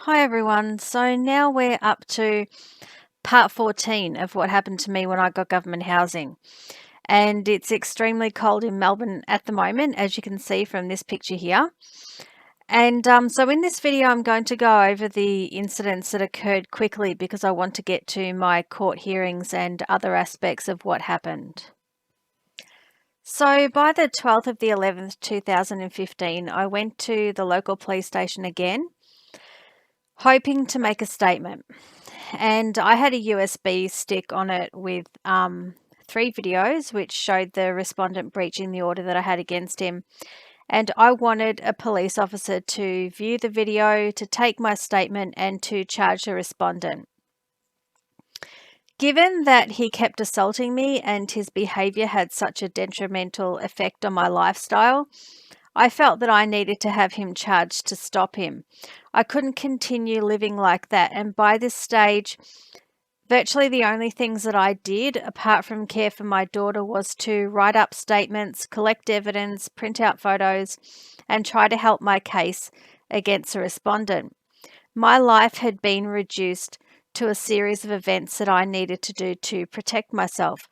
Hi everyone. So now we're up to part 14 of what happened to me when I got government housing. And it's extremely cold in Melbourne at the moment, as you can see from this picture here. And so in this video, I'm going to go over the incidents that occurred quickly because I want to get to my court hearings and other aspects of what happened. So by the 12th of the 11th, 2015, I went to the local police station again, hoping to make a statement. And I had a USB stick on it with 3 videos which showed the respondent breaching the order that I had against him. And I wanted a police officer to view the video, to take my statement, and to charge the respondent. Given that he kept assaulting me and his behaviour had such a detrimental effect on my lifestyle, I felt that I needed to have him charged to stop him. I couldn't continue living like that, and by this stage, virtually the only things that I did, apart from care for my daughter, was to write up statements, collect evidence, print out photos, and try to help my case against the respondent. My life had been reduced to a series of events that I needed to do to protect myself,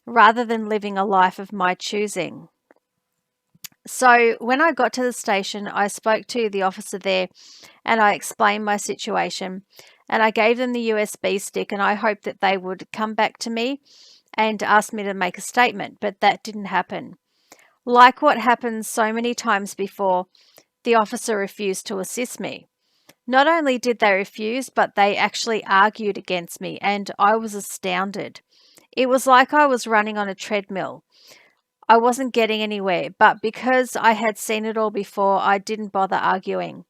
rather than living a life of my choosing. So when I got to the station, I spoke to the officer there and I explained my situation, and I gave them the USB stick, and I hoped that they would come back to me and ask me to make a statement, but that didn't happen. Like what happened so many times before, the officer refused to assist me. Not only did they refuse, but they actually argued against me, and I was astounded. It was like I was running on a treadmill. I wasn't getting anywhere, but because I had seen it all before, I didn't bother arguing.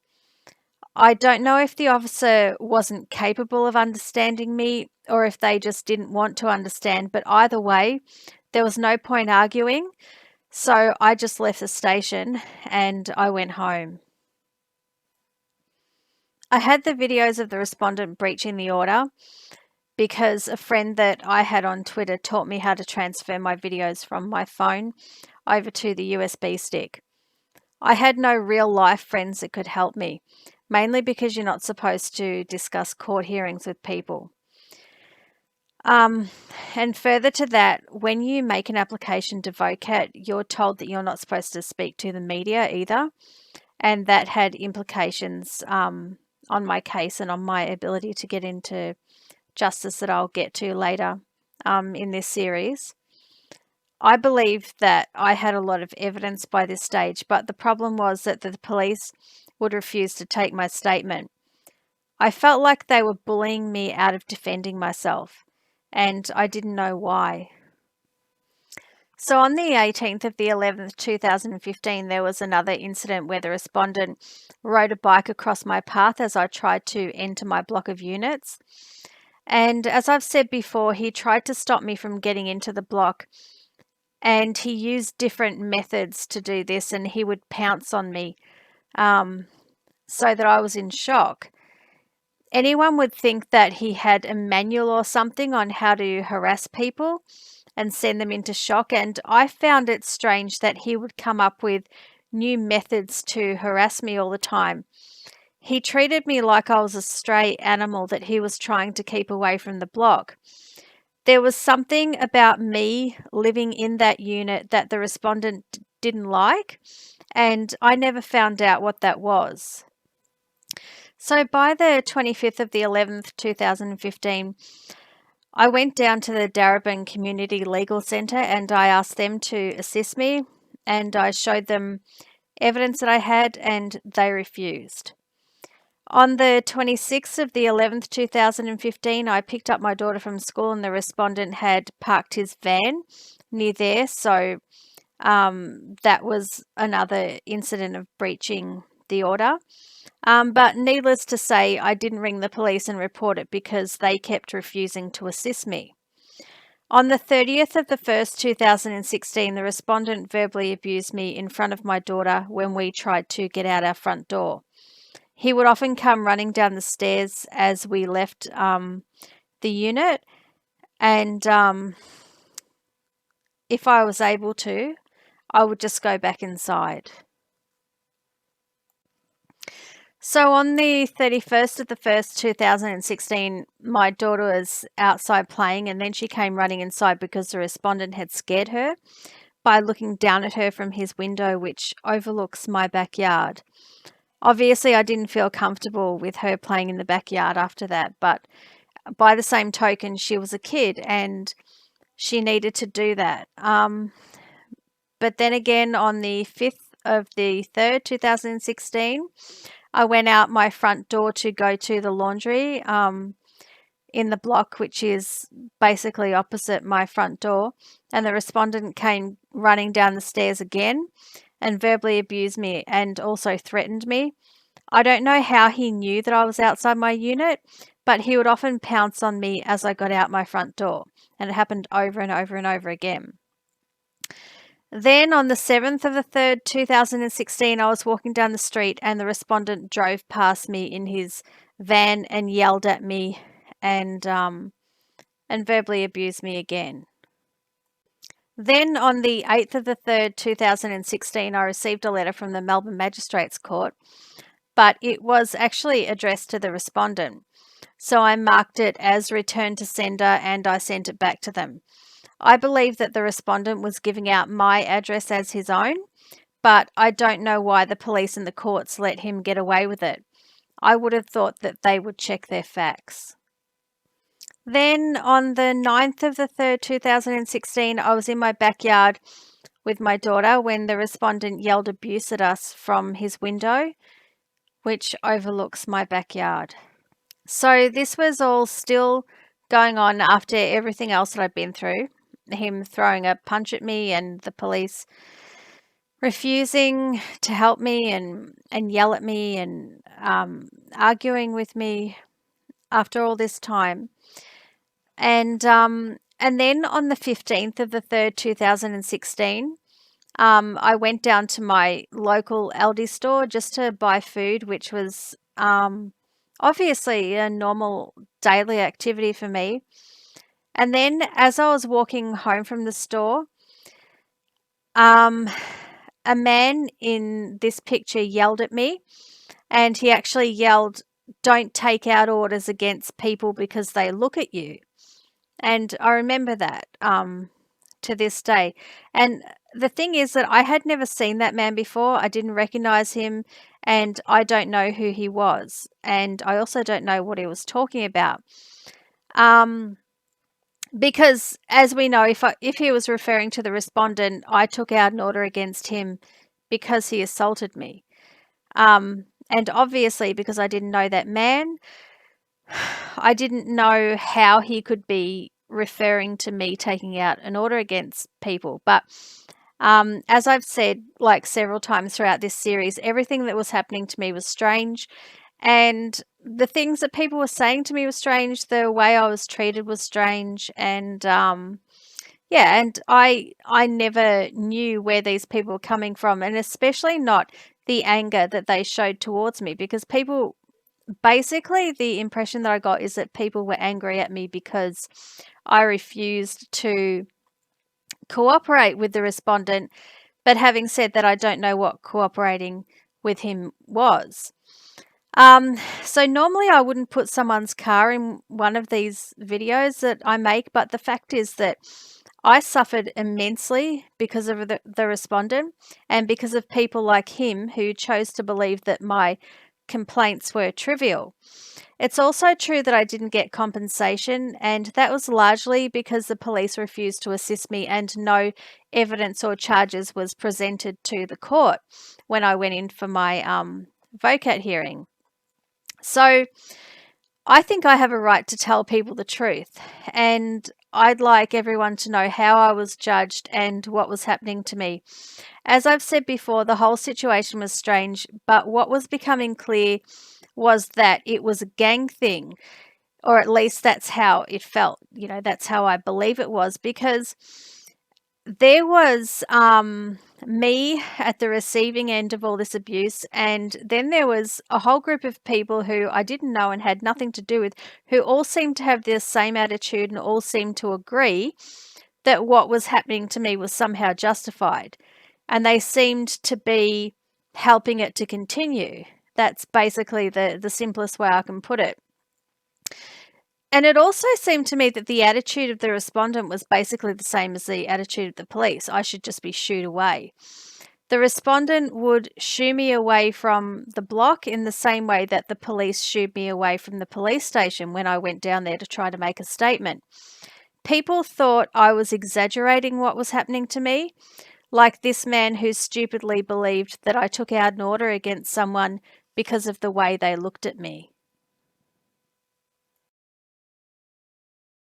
I don't know if the officer wasn't capable of understanding me or if they just didn't want to understand, but either way, there was no point arguing. So I just left the station and I went home. I had the videos of the respondent breaching the order because a friend that I had on Twitter taught me how to transfer my videos from my phone over to the USB stick. I had no real life friends that could help me, mainly because you're not supposed to discuss court hearings with people. And further to that, when you make an application to VOCAT, you're told that you're not supposed to speak to the media either. And that had implications on my case and on my ability to get into justice that I'll get to later in this series. I believe that I had a lot of evidence by this stage, but the problem was that the police would refuse to take my statement. I felt like they were bullying me out of defending myself, and I didn't know why. So on the 18th of the 11th, 2015, there was another incident where the respondent rode a bike across my path as I tried to enter my block of units. And as I've said before, he tried to stop me from getting into the block, and he used different methods to do this, and he would pounce on me so that I was in shock. Anyone would think that he had a manual or something on how to harass people and send them into shock, and I found it strange that he would come up with new methods to harass me all the time. He treated me like I was a stray animal that he was trying to keep away from the block. There was something about me living in that unit that the respondent didn't like, and I never found out what that was. So by the 25th of the 11th, 2015, I went down to the Darebin Community Legal Centre and I asked them to assist me, and I showed them evidence that I had, and they refused. On the 26th of the 11th, 2015, I picked up my daughter from school, and the respondent had parked his van near there. So that was another incident of breaching the order. But needless to say, I didn't ring the police and report it because they kept refusing to assist me. On the 30th of the 1st, 2016, the respondent verbally abused me in front of my daughter when we tried to get out our front door. He would often come running down the stairs as we left the unit, and if I was able to, I would just go back inside. So on the 31st of the 1st, 2016, my daughter was outside playing and then she came running inside because the respondent had scared her by looking down at her from his window, which overlooks my backyard. Obviously, I didn't feel comfortable with her playing in the backyard after that, but by the same token, she was a kid and she needed to do that. But then again, on the 5th of the 3rd, 2016, I went out my front door to go to the laundry in the block, which is basically opposite my front door. And the respondent came running down the stairs again and verbally abused me and also threatened me. I don't know how he knew that I was outside my unit, but he would often pounce on me as I got out my front door. And it happened over and over and over again. Then on the 7th of the 3rd, 2016, I was walking down the street and the respondent drove past me in his van and yelled at me and verbally abused me again. Then on the 8th of the 3rd, 2016, I received a letter from the Melbourne Magistrates Court, but it was actually addressed to the respondent. So I marked it as return to sender and I sent it back to them. I believe that the respondent was giving out my address as his own, but I don't know why the police and the courts let him get away with it. I would have thought that they would check their facts. Then on the 9th of the 3rd, 2016, I was in my backyard with my daughter when the respondent yelled abuse at us from his window, which overlooks my backyard. So this was all still going on after everything else that I'd been through. Him throwing a punch at me and the police refusing to help me and yell at me and arguing with me after all this time. And then on the 15th of the 3rd, 2016, I went down to my local Aldi store just to buy food, which was obviously a normal daily activity for me. And then as I was walking home from the store, a man in this picture yelled at me, and he actually yelled, "Don't take out orders against people because they look at you." And I remember that to this day. And the thing is that I had never seen that man before. I didn't recognize him, and I don't know who he was. And I also don't know what he was talking about. Because as we know, if he was referring to the respondent, I took out an order against him because he assaulted me. And obviously, because I didn't know that man, I didn't know how he could be referring to me taking out an order against people. But as I've said like several times throughout this series, everything that was happening to me was strange. And the things that people were saying to me were strange. The way I was treated was strange. And yeah, and I never knew where these people were coming from, and especially not the anger that they showed towards me, because people basically the impression that I got is that people were angry at me because I refused to cooperate with the respondent. But having said that, I don't know what cooperating with him was. So normally I wouldn't put someone's car in one of these videos that I make, but the fact is that I suffered immensely because of the respondent and because of people like him who chose to believe that my complaints were trivial. It's also true that I didn't get compensation, and that was largely because the police refused to assist me and no evidence or charges was presented to the court when I went in for my VOCAT hearing. So I think I have a right to tell people the truth, and I'd like everyone to know how I was judged and what was happening to me. As I've said before, the whole situation was strange, but what was becoming clear was that it was a gang thing, or at least that's how it felt. You know, that's how I believe it was, because there was me at the receiving end of all this abuse, and then there was a whole group of people who I didn't know and had nothing to do with, who all seemed to have the same attitude and all seemed to agree that what was happening to me was somehow justified, and they seemed to be helping it to continue. That's basically the simplest way I can put it. And it also seemed to me that the attitude of the respondent was basically the same as the attitude of the police. I should just be shooed away. The respondent would shoo me away from the block in the same way that the police shooed me away from the police station when I went down there to try to make a statement. People thought I was exaggerating what was happening to me, like this man who stupidly believed that I took out an order against someone because of the way they looked at me.